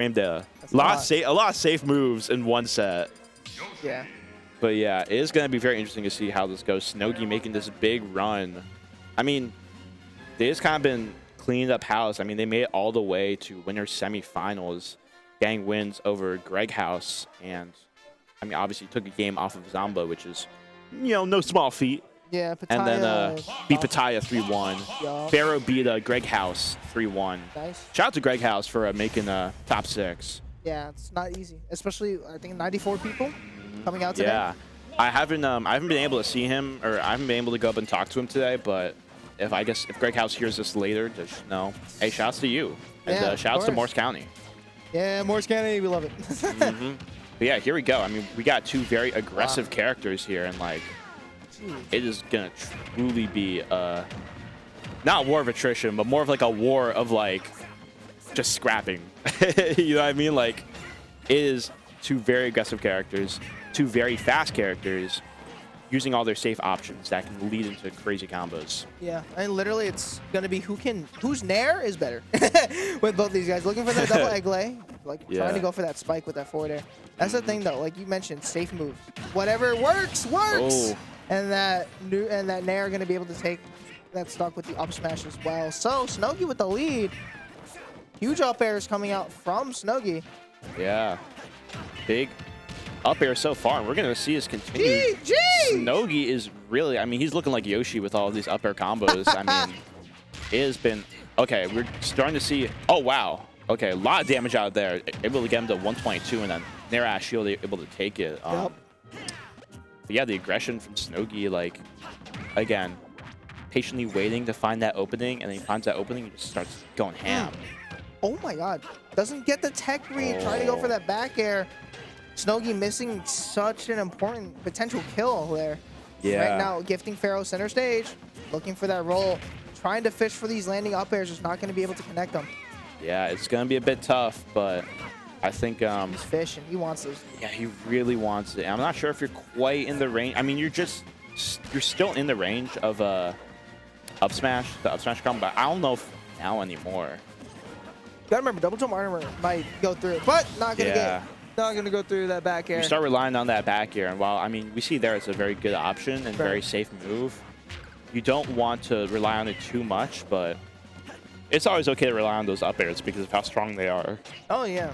Framed a That's a lot of safe moves in one set. Yeah. But yeah, it is going to be very interesting to see how this goes. Snogi making this big run. I mean, they just kind of been cleaned up house. I mean, they made it all the way to winners semifinals. Gang wins over Greg House, and I mean, obviously took a game off of Zamba, which is, you know, no small feat. Yeah, Pataya. And then beat Pataya 3-1. Yup. Pharaoh beat Greg House 3-1. Nice. Shout out to Greg House for making top 6. Yeah, it's not easy, especially I think 94 people coming out today. Yeah, I haven't been able to see him, or I haven't been able to go up and talk to him today. But if Greg House hears this later, just know, hey, shouts to you, and Yeah, shouts to Morris County. Yeah, Morris County, we love it. But yeah, here we go. I mean, we got two very aggressive characters here, and like, it is gonna truly be not a war of attrition, but more of like a war of like just scrapping. You know what I mean? Like, it is two very aggressive characters, two very fast characters, using all their safe options that can lead into crazy combos. Yeah, and literally it's gonna be whose nair is better with both these guys. Looking for the double egg lay, like trying to go for that spike with that forward air. That's the thing though, like you mentioned, safe move. Whatever works. Oh. And that nair are gonna be able to take that stock with the up smash as well. So Snogi with the lead. Huge up airs coming out from Snogi. Yeah, big up air so far, and we're gonna see his continue. GG! Snogi is really, I mean, he's looking like Yoshi with all of these up air combos. I mean, it has been, okay, we're starting to see, oh wow. Okay, a lot of damage out there. Able to get him to 122, and then Nair Ash Shield able to take it. Yep. But yeah, the aggression from Snogi, like, again, patiently waiting to find that opening, and then he finds that opening and just starts going ham. Oh my god. Doesn't get the tech read, trying to go for that back air. Snogi missing such an important potential kill there. Yeah. Right now, gifting Pharaoh center stage, looking for that roll, trying to fish for these landing up airs, just not going to be able to connect them. Yeah, it's going to be a bit tough, but I think... He's fishing. He wants those. Yeah, he really wants it. I'm not sure if you're quite in the range. I mean, you're still in the range of the up smash combo, but I don't know if now anymore. You gotta remember, double jump armor might go through it, but not gonna go through that back air. You start relying on that back air, and while I mean we see there it's a very good option and very safe move, you don't want to rely on it too much, but it's always okay to rely on those up airs because of how strong they are. Oh yeah,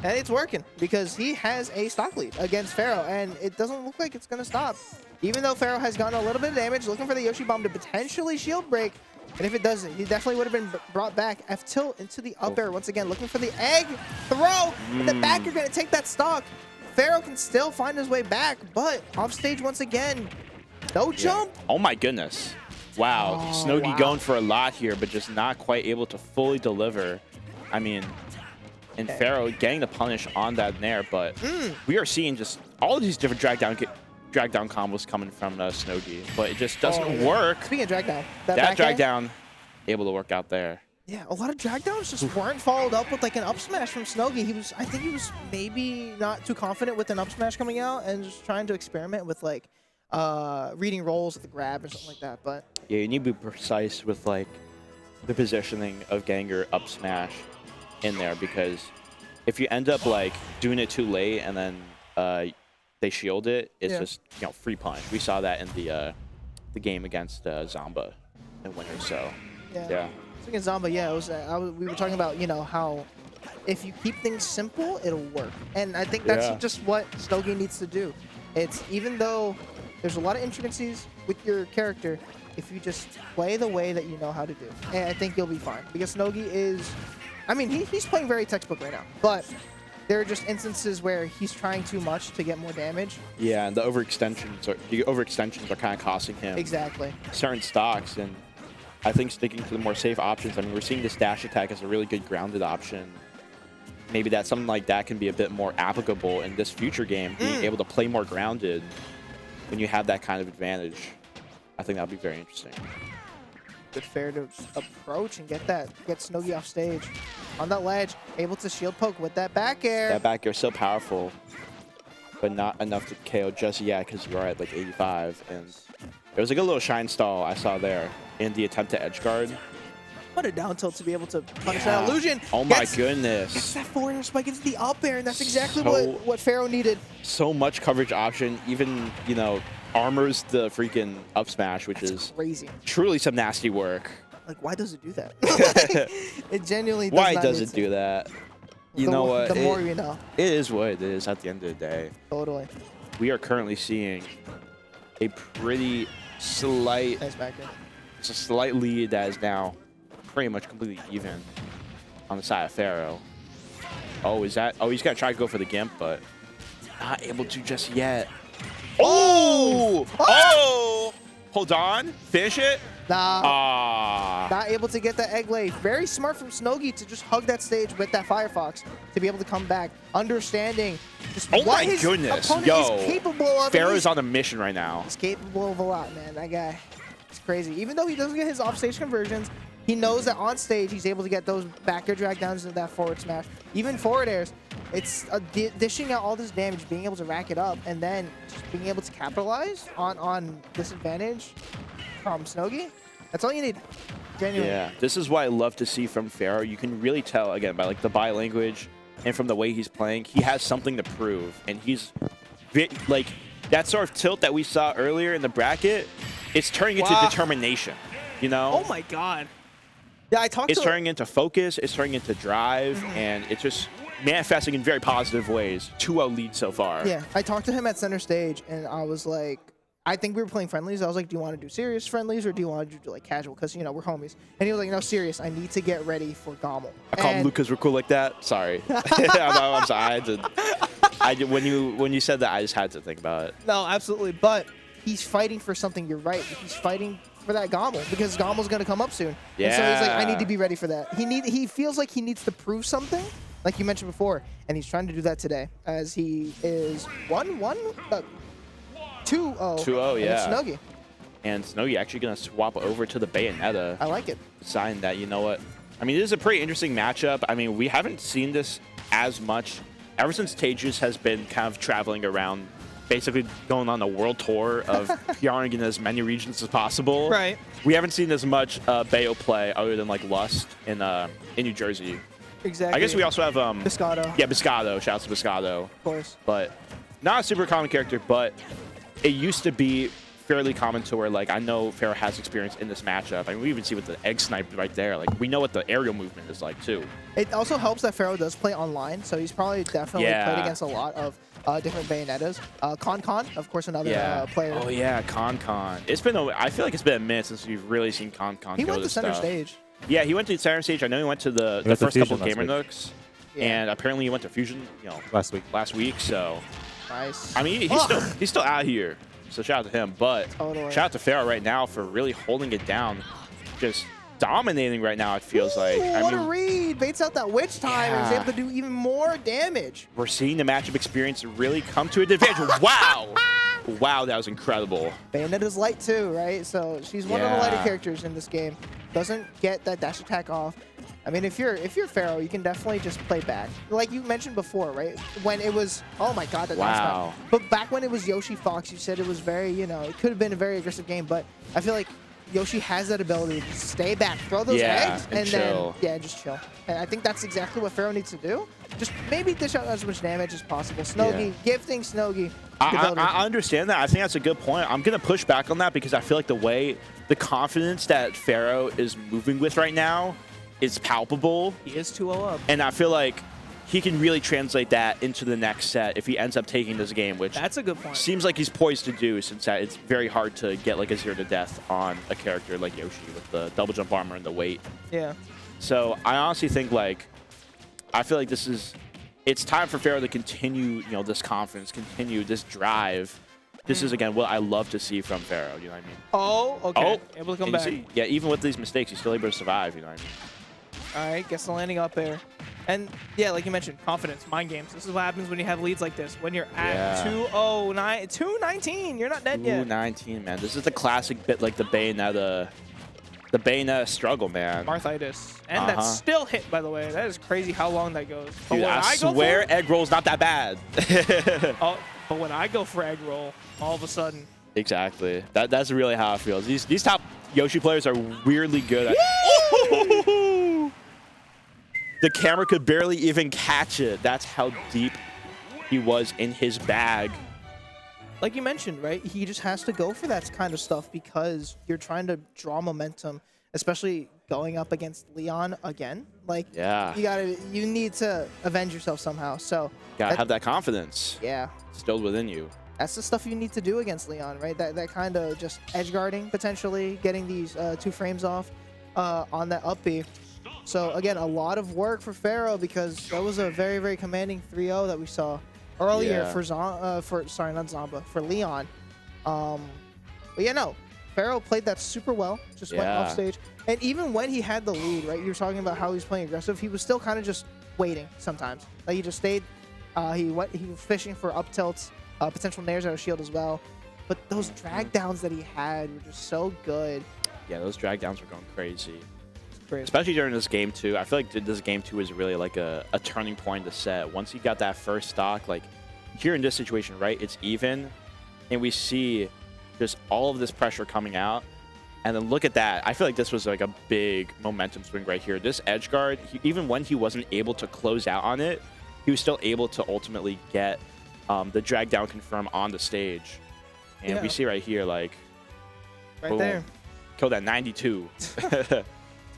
and it's working because he has a stock lead against Pharaoh, and it doesn't look like it's gonna stop. Even though Pharaoh has gotten a little bit of damage, looking for the Yoshi bomb to potentially shield break. And if it doesn't, he definitely would have been brought back. F tilt into the up air once again, looking for the egg throw. In the back, you're going to take that stock. Pharaoh can still find his way back, but off stage once again. No jump. Oh my goodness. Wow. Snogi going for a lot here, but just not quite able to fully deliver. I mean, and Pharaoh getting the punish on that nair, but we are seeing just all of these different drag down combos coming from Snogi, but it just doesn't work. Speaking of drag down, that drag down able to work out there. Yeah, a lot of drag downs just weren't followed up with like an up smash from Snogi. I think he was maybe not too confident with an up smash coming out and just trying to experiment with like reading rolls with the grab or something like that. But yeah, you need to be precise with like the positioning of getting your up smash in there, because if you end up like doing it too late and then they shield it, it's just, you know, free punch. We saw that in the game against Zamba in winter. So yeah. Against Zamba, yeah, it was. We were talking about, you know, how if you keep things simple, it'll work, and I think that's just what Snogi needs to do. It's even though there's a lot of intricacies with your character, if you just play the way that you know how to do, and I think you'll be fine. Because Snogi is, I mean, he's playing very textbook right now, but there are just instances where he's trying too much to get more damage. Yeah, and the overextensions are kind of costing him certain stocks, and I think sticking to the more safe options. I mean, we're seeing this dash attack as a really good grounded option. Maybe that something like that can be a bit more applicable in this future game, being able to play more grounded when you have that kind of advantage. I think that'll be very interesting. Good fair to approach and get Snogi off stage. On that ledge, able to shield poke with that back air. That back air is so powerful, but not enough to KO just yet because you are at like 85. And there was like a little shine stall I saw there in the attempt to edge guard. What a down tilt to be able to punish that illusion. Oh my goodness. Gets that forward air spike into the up air, and that's exactly So- what Pharaoh needed. So much coverage option, even, you know, armors the freaking up smash, which is Crazy. truly some nasty work. Like, why does it do that? It genuinely does Why not does need it to. do that? You The know more- what? The more you know. It is what it is at the end of the day. Totally. We are currently seeing a pretty slight, Nice back in. it's a slight lead that is now pretty much completely even on the side of Pharaoh. Oh, is that? Oh, he's gonna try to go for the Gimp, but not able to just yet. Oh! Oh! Hold on. Finish it. Nah. Ah. Not able to get that egg lay. Very smart from Snogi to just hug that stage with that Firefox to be able to come back, understanding just Oh what my his goodness. opponent Yo. is capable of. Pharaoh's on a mission right now. He's capable of a lot, man. That guy, it's crazy. Even though he doesn't get his offstage conversions, he knows that on stage he's able to get those back air drag downs into that forward smash, even forward airs. It's dishing out all this damage, being able to rack it up, and then just being able to capitalize on this advantage from Snogi. That's all you need. Genuinely. Yeah, this is what I love to see from Pharaoh. You can really tell, again, by like the body language and from the way he's playing, he has something to prove. And he's like that sort of tilt that we saw earlier in the bracket, it's turning into determination, you know? Oh my God. Yeah, I talked It's to turning into focus, it's turning into drive, and it's just manifesting in very positive ways. 2-0 lead so far. Yeah, I talked to him at center stage, and I was like, I think we were playing friendlies. I was like, do you want to do serious friendlies or do you want to do like casual? Because, you know, we're homies. And he was like, no, serious. I need to get ready for Gommel. I call him Luke because we're cool like that. Sorry. I'm sorry. When you said that, I just had to think about it. No, absolutely. But he's fighting for something. You're right. He's fighting for that Gommel because Gommel's going to come up soon. And so he's like, I need to be ready for that. He feels like he needs to prove something, like you mentioned before. And he's trying to do that today as he is 2-0. 2-0, yeah. Snogi. And Snogi actually going to swap over to the Bayonetta. I like it. Sign that, you know what? I mean, this is a pretty interesting matchup. I mean, we haven't seen this as much ever since Tejas has been kind of traveling around, basically going on a world tour of PRing in as many regions as possible. Right. We haven't seen as much Bayo play other than like Lust in New Jersey. Exactly. I guess we also have Biscotto. Yeah, Biscotto. Shouts to Biscotto. Of course. But not a super common character, but it used to be fairly common to where, like, I know Pharaoh has experience in this matchup. I mean, we even see with the egg snipe right there. Like, we know what the aerial movement is like, too. It also helps that Pharaoh does play online, so he's probably definitely played against a lot of different Bayonettas. Con, of course, another player. Oh, yeah, Con. It's been I feel like it's been a minute since we've really seen Con He go went to center stuff. stage. Yeah, he went to the center stage. I know he went to the went to first couple Fusion Gamer last week. Nooks. Yeah. And apparently he went to Fusion, you know, last week. So, Nice. I mean, he's still out here. So shout out to him. But Totally. shout out to Pharaoh right now for really holding it down. Just dominating right now, it feels like. I What mean, a read. Baits out that witch time and is Yeah. able to do even more damage. we're seeing the matchup experience really come to advantage. Wow. Wow, that was incredible. Bayonetta's light too, right? So she's one of the lighter Yeah. characters in this game. Doesn't get that dash attack off. I mean, if you're Pharaoh, you can definitely just play back. Like you mentioned before, right? When it was, oh my God, that dash Wow. attack. But back when it was Yoshi Fox, you said it was very, you know, it could have been a very aggressive game, but I feel like Yoshi has that ability to stay back, throw those eggs, and chill. then, just chill. And I think that's exactly what Pharaoh needs to do. Just maybe dish out as much damage as possible. Snogi, gifting Snogi. the ability. I understand that. I think that's a good point. I'm going to push back on that because I feel like the confidence that Pharaoh is moving with right now is palpable. He is 2-0 up. And I feel like he can really translate that into the next set if he ends up taking this game, which That's a good point. seems like he's poised to do, since that it's very hard to get like a 0 to death on a character like Yoshi with the double jump armor and the weight. Yeah. So I honestly think, like, I feel like it's time for Pharaoh to continue, you know, this confidence, continue this drive. This is, again, what I love to see from Pharaoh, you know what I mean? Oh, okay. Oh, Able to come and you back. see- yeah, even with these mistakes, he's still able to survive, you know what I mean? All right, gets the landing up there. And yeah, like you mentioned, confidence, mind games. This is what happens when you have leads like this. When you're at Yeah. 2-19, you're not dead yet. 2-19, man. This is the classic bit, like the Bayonetta struggle, man. Marthitis. And that's still hit, by the way. That is crazy how long that goes. But Dude, when I go swear for, egg roll's not that bad. but when I go for egg roll, all of a sudden. Exactly. That's really how it feels. These top Yoshi players are weirdly good at. Oh! The camera could barely even catch it. That's how deep he was in his bag. Like you mentioned, right? He just has to go for that kind of stuff because you're trying to draw momentum, especially going up against Leon again. Like, Yeah. you need to avenge yourself somehow. So Gotta have that confidence. Yeah. Stilled within you. That's the stuff you need to do against Leon, right? That kind of just edge guarding, potentially getting these 2 frames off on that up B. So again, a lot of work for Pharaoh because that was a very, very commanding 3-0 that we saw earlier for for Leon. But yeah, no, Pharaoh played that super well. Just went off stage, and even when he had the lead, right? You were talking about how he was playing aggressive. He was still kind of just waiting sometimes. Like he just stayed. He was fishing for up tilts, potential nairs out of shield as well. But those drag downs that he had were just so good. Yeah, those drag downs were going crazy. Crazy. Especially during this game 2. I feel like this game 2 is really like a turning point in the set. Once he got that first stock, like here in this situation, right? It's even, and we see just all of this pressure coming out. And then look at that. I feel like this was like a big momentum swing right here. This edge guard, even when he wasn't able to close out on it, he was still able to ultimately get the drag down confirm on the stage. And we see right here, like, right boom, there, killed at 92.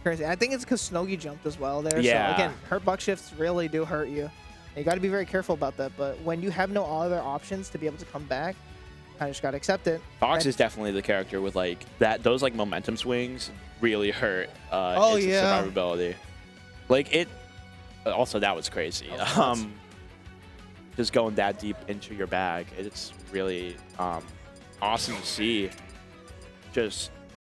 crazy. I think it's because Snogi jumped as well there. Yeah. So again, hurt buck shifts really do hurt you. You got to be very careful about that. But when you have no other options to be able to come back, kind of just got to accept it. Fox is definitely the character with like that. Those like momentum swings really hurt. Its survivability. Like it. Also, that was crazy. Just going that deep into your bag, it's really awesome to see. Just